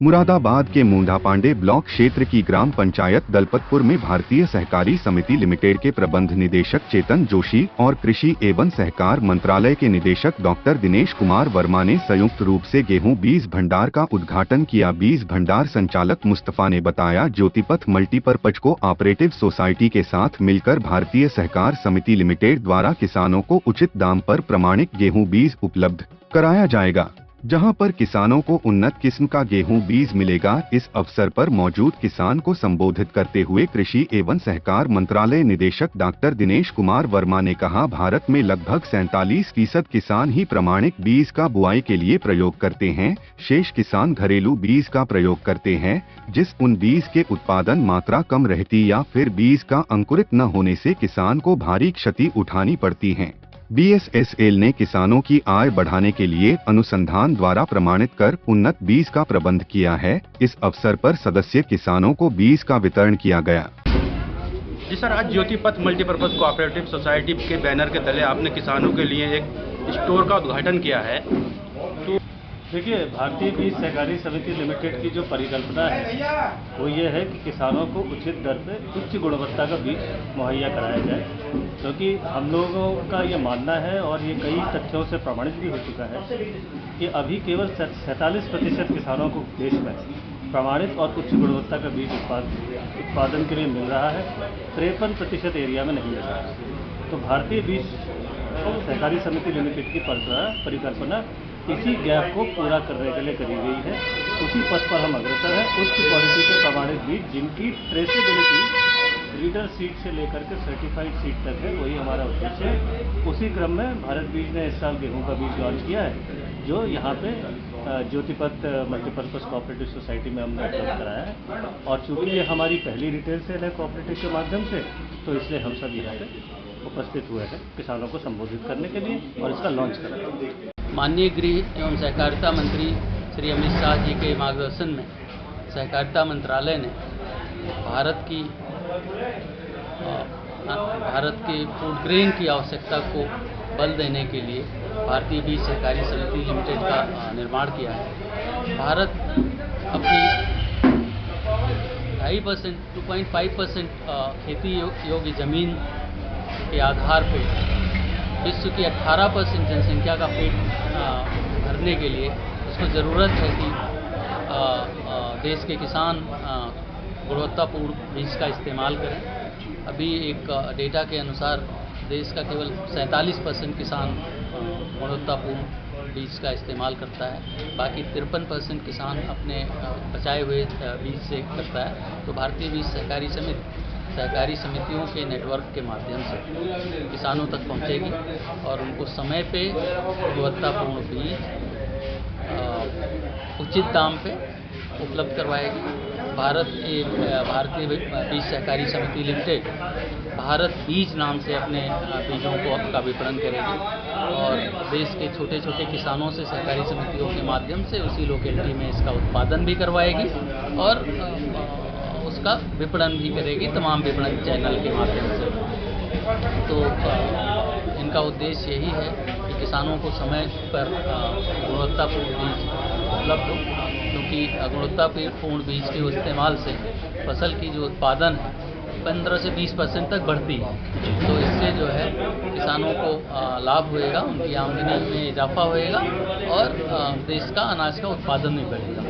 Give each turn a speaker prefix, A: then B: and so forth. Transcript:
A: मुरादाबाद के मुंडापांडे ब्लॉक क्षेत्र की ग्राम पंचायत दलपतपुर में भारतीय सहकारी समिति लिमिटेड के प्रबंध निदेशक चेतन जोशी और कृषि एवं सहकार मंत्रालय के निदेशक डॉक्टर दिनेश कुमार वर्मा ने संयुक्त रूप से गेहूं बीज भंडार का उद्घाटन किया। बीज भंडार संचालक मुस्तफा ने बताया, ज्योतिपथ मल्टीपर्पज कोऑपरेटिव सोसाइटी के साथ मिलकर भारतीय सहकार समिति लिमिटेड द्वारा किसानों को उचित दाम पर प्रमाणित गेहूं बीज उपलब्ध कराया जाएगा, जहां पर किसानों को उन्नत किस्म का गेहूं बीज मिलेगा। इस अवसर पर मौजूद किसान को संबोधित करते हुए कृषि एवं सहकार मंत्रालय निदेशक डॉक्टर दिनेश कुमार वर्मा ने कहा, भारत में लगभग 47% किसान ही प्रमाणित बीज का बुआई के लिए प्रयोग करते हैं। शेष किसान घरेलू बीज का प्रयोग करते हैं, जिस उन बीज के उत्पादन मात्रा कम रहती या फिर बीज का अंकुरित न होने से किसान को भारी क्षति उठानी पड़ती है। BSSL ने किसानों की आय बढ़ाने के लिए अनुसंधान द्वारा प्रमाणित कर उन्नत बीज का प्रबंध किया है। इस अवसर पर सदस्य किसानों को बीज का वितरण किया गया।
B: जी सर, आज ज्योतिपथ मल्टीपर्पज कोऑपरेटिव सोसाइटी के बैनर के तले आपने किसानों के लिए एक स्टोर का उद्घाटन किया है। तो
C: देखिए, भारतीय बीज सहकारी समिति लिमिटेड की जो परिकल्पना है वो ये है कि किसानों को उचित दर पे उच्च गुणवत्ता का बीज मुहैया कराया जाए, क्योंकि हम लोगों का ये मानना है और ये कई तथ्यों से प्रमाणित भी हो चुका है कि अभी केवल 47% किसानों को देश में प्रमाणित और उच्च गुणवत्ता का बीज उत्पादन के लिए मिल रहा है, 53% एरिया में नहीं मिल रहा है। तो भारतीय बीज सहकारी समिति लिमिटेड की परिकल्पना इसी गैप को पूरा करने के लिए करी गई है। उसी पथ पर हम अग्रसर हैं। उच्च क्वालिटी के प्रमाणित बीज जिनकी ट्रेसेबिलिटी रीडर सीड से लेकर के सर्टिफाइड सीड तक है, वही हमारा उद्देश्य है। उसी क्रम में भारत बीज ने इस साल गेहूं का बीज लॉन्च किया है, जो यहाँ पे ज्योतिपथ मल्टीपर्पज कोऑपरेटिव सोसाइटी में हमने उपलब्ध कराया है। और चूँकि ये हमारी पहली रिटेल सेल है कोऑपरेटिव के माध्यम से, तो इसलिए हम सब यहाँ पे उपस्थित हुए हैं किसानों को संबोधित करने के लिए और इसका लॉन्च करने के लिए।
D: माननीय गृह एवं सहकारिता मंत्री श्री अमित शाह जी के मार्गदर्शन में सहकारिता मंत्रालय ने भारत के फूड ग्रेन की आवश्यकता को बल देने के लिए भारतीय बीज सहकारी समिति लिमिटेड का निर्माण किया है। भारत अपनी 2.5% 2.5% खेती योग्य जमीन के आधार पर विश्व की 18% जनसंख्या का पेट भरने के लिए उसको ज़रूरत है कि देश के किसान गुणवत्तापूर्ण बीज का इस्तेमाल करें। अभी एक डेटा के अनुसार देश का केवल 47% किसान गुणवत्तापूर्ण बीज का इस्तेमाल करता है, बाकी 53% किसान अपने बचाए हुए बीज से करता है। तो भारतीय बीज सहकारी समितियों के नेटवर्क के माध्यम से किसानों तक पहुंचेगी और उनको समय पे गुणवत्तापूर्ण बीज उचित दाम पे उपलब्ध करवाएगी। भारतीय बीज सहकारी समिति लिमिटेड भारत बीज नाम से अपने बीजों का विपणन करेगी और देश के छोटे छोटे किसानों से सहकारी समितियों के माध्यम से उसी लोकेलिटी में इसका उत्पादन भी करवाएगी और उसका विपणन भी करेगी तमाम विपणन चैनल के माध्यम से। तो इनका उद्देश्य यही है कि किसानों को समय पर गुणवत्तापूर्ण बीज उपलब्ध हो, क्योंकि गुणवत्तापूर्ण बीज के इस्तेमाल से फसल की जो उत्पादन है 15 से 20% तक बढ़ती है। तो इससे जो है किसानों को लाभ होएगा, उनकी आमदनी में इजाफा होएगा और देश का अनाज का उत्पादन भी बढ़ेगा।